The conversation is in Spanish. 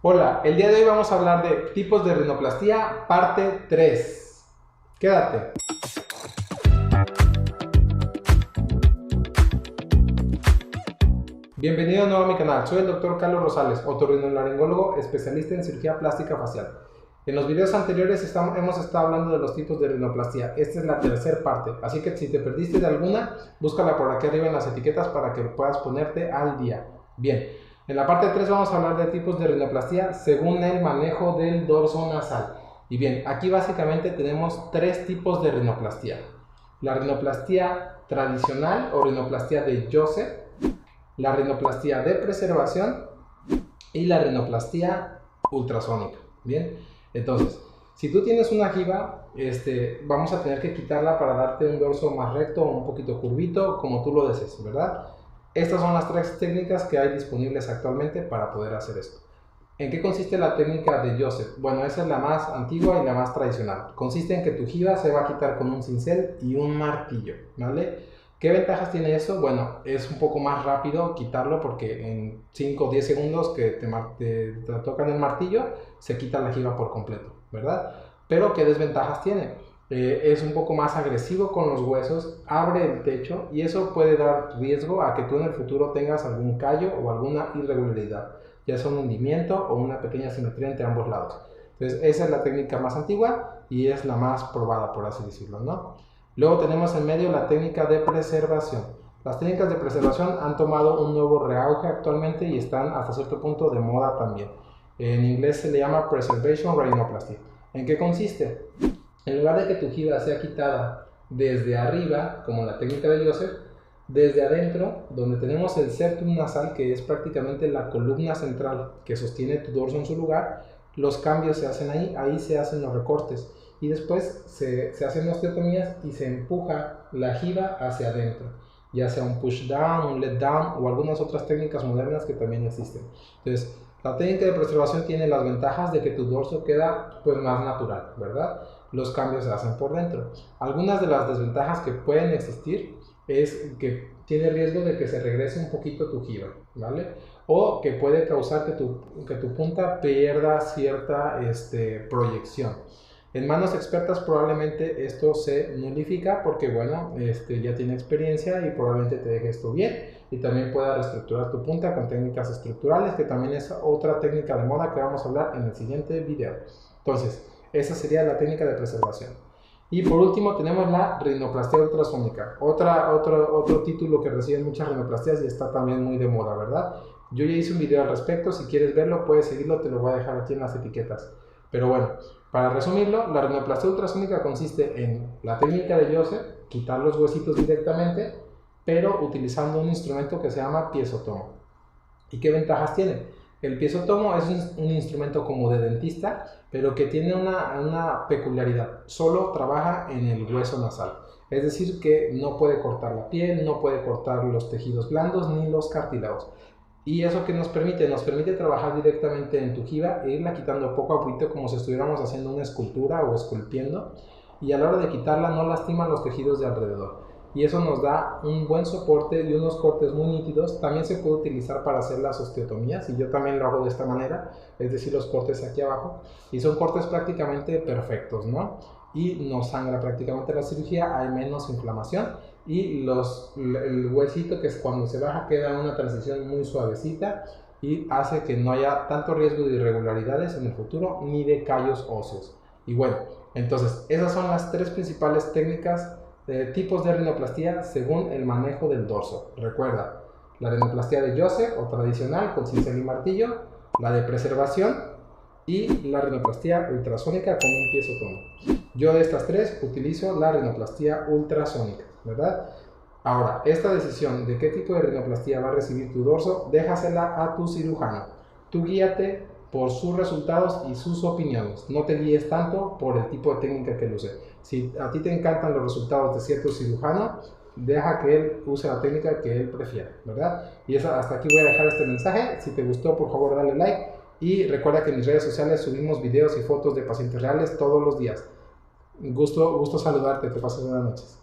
Hola, el día de hoy vamos a hablar de tipos de rinoplastia, parte 3. Quédate. Bienvenido de nuevo a mi canal, soy el Dr. Carlos Rosales, otorrinolaringólogo especialista en cirugía plástica facial. En los videos anteriores hemos estado hablando de los tipos de rinoplastia. Esta es la tercera parte, así que si te perdiste de alguna, búscala por aquí arriba en las etiquetas para que puedas ponerte al día. Bien, en la parte 3 vamos a hablar de tipos de rinoplastia según el manejo del dorso nasal. Y bien, aquí básicamente tenemos tres tipos de rinoplastia. La rinoplastia tradicional o rinoplastia de Joseph, la rinoplastia de preservación y la rinoplastia ultrasónica. Bien, entonces, si tú tienes una giba, vamos a tener que quitarla para darte un dorso más recto o un poquito curvito, como tú lo desees, ¿verdad? Estas son las tres técnicas que hay disponibles actualmente para poder hacer esto. ¿En qué consiste la técnica de Joseph? Bueno, esa es la más antigua y la más tradicional. Consiste en que tu giba se va a quitar con un cincel y un martillo, ¿vale? ¿Qué ventajas tiene eso? Bueno, es un poco más rápido quitarlo porque en 5 o 10 segundos que te tocan el martillo, se quita la giba por completo, ¿verdad? Pero ¿qué desventajas tiene? Es un poco más agresivo con los huesos, abre el techo y eso puede dar riesgo a que tú en el futuro tengas algún callo o alguna irregularidad, ya sea un hundimiento o una pequeña simetría entre ambos lados. Entonces esa es la técnica más antigua y es la más probada, por así decirlo, ¿no? Luego tenemos en medio la técnica de preservación. Las técnicas de preservación han tomado un nuevo reauge actualmente y están hasta cierto punto de moda también. En inglés se le llama Preservation Rhinoplasty. ¿En qué consiste? En lugar de que tu giba sea quitada desde arriba, como la técnica de Joseph, desde adentro, donde tenemos el septum nasal, que es prácticamente la columna central que sostiene tu dorso en su lugar, los cambios se hacen ahí se hacen los recortes y después se hacen osteotomías y se empuja la giba hacia adentro, ya sea un push down, un let down o algunas otras técnicas modernas que también existen. Entonces, la técnica de preservación tiene las ventajas de que tu dorso queda pues más natural, ¿verdad? Los cambios se hacen por dentro. Algunas de las desventajas que pueden existir es que tiene riesgo de que se regrese un poquito tu giba, ¿vale? O que puede causar que tu punta pierda cierta proyección. En manos expertas probablemente esto se nulifica porque, bueno, ya tiene experiencia y probablemente te deje esto bien y también pueda reestructurar tu punta con técnicas estructurales, que también es otra técnica de moda que vamos a hablar en el siguiente video. Entonces, esa sería la técnica de preservación. Y por último tenemos la rinoplastia ultrasónica, otro título que reciben muchas rinoplastias y está también muy de moda, ¿verdad? Yo ya hice un video al respecto, si quieres verlo puedes seguirlo, te lo voy a dejar aquí en las etiquetas. Pero bueno, para resumirlo, la rinoplastia ultrasónica consiste en la técnica de Joseph, quitar los huesitos directamente, pero utilizando un instrumento que se llama piezotomo. ¿Y qué ventajas tiene? El piezotomo es un instrumento como de dentista, pero que tiene una peculiaridad. Solo trabaja en el hueso nasal. Es decir, que no puede cortar la piel, no puede cortar los tejidos blandos ni los cartílagos. ¿Y eso que nos permite? Nos permite trabajar directamente en tu giba e irla quitando poco a poquito como si estuviéramos haciendo una escultura o esculpiendo. Y a la hora de quitarla no lastima los tejidos de alrededor. Y eso nos da un buen soporte y unos cortes muy nítidos. También se puede utilizar para hacer las osteotomías y yo también lo hago de esta manera, es decir, los cortes aquí abajo, y son cortes prácticamente perfectos, ¿no? Y no sangra prácticamente la cirugía, hay menos inflamación y el huesito, que es cuando se baja, queda una transición muy suavecita y hace que no haya tanto riesgo de irregularidades en el futuro ni de callos óseos. Y bueno, entonces esas son las tres principales técnicas tipos de rinoplastia según el manejo del dorso. Recuerda, la rinoplastia de Joseph o tradicional con cincel y martillo, la de preservación y la rinoplastia ultrasónica con un piezotomo. Yo de estas tres utilizo la rinoplastia ultrasónica, ¿verdad? Ahora, esta decisión de qué tipo de rinoplastia va a recibir tu dorso, déjasela a tu cirujano. Tú guíate por sus resultados y sus opiniones. No te guíes tanto por el tipo de técnica que él use. Si a ti te encantan los resultados de cierto cirujano, deja que él use la técnica que él prefiera, ¿verdad? Y hasta aquí voy a dejar este mensaje. Si te gustó, por favor, dale like. Y recuerda que en mis redes sociales subimos videos y fotos de pacientes reales todos los días. Gusto saludarte. Que pases buenas noches.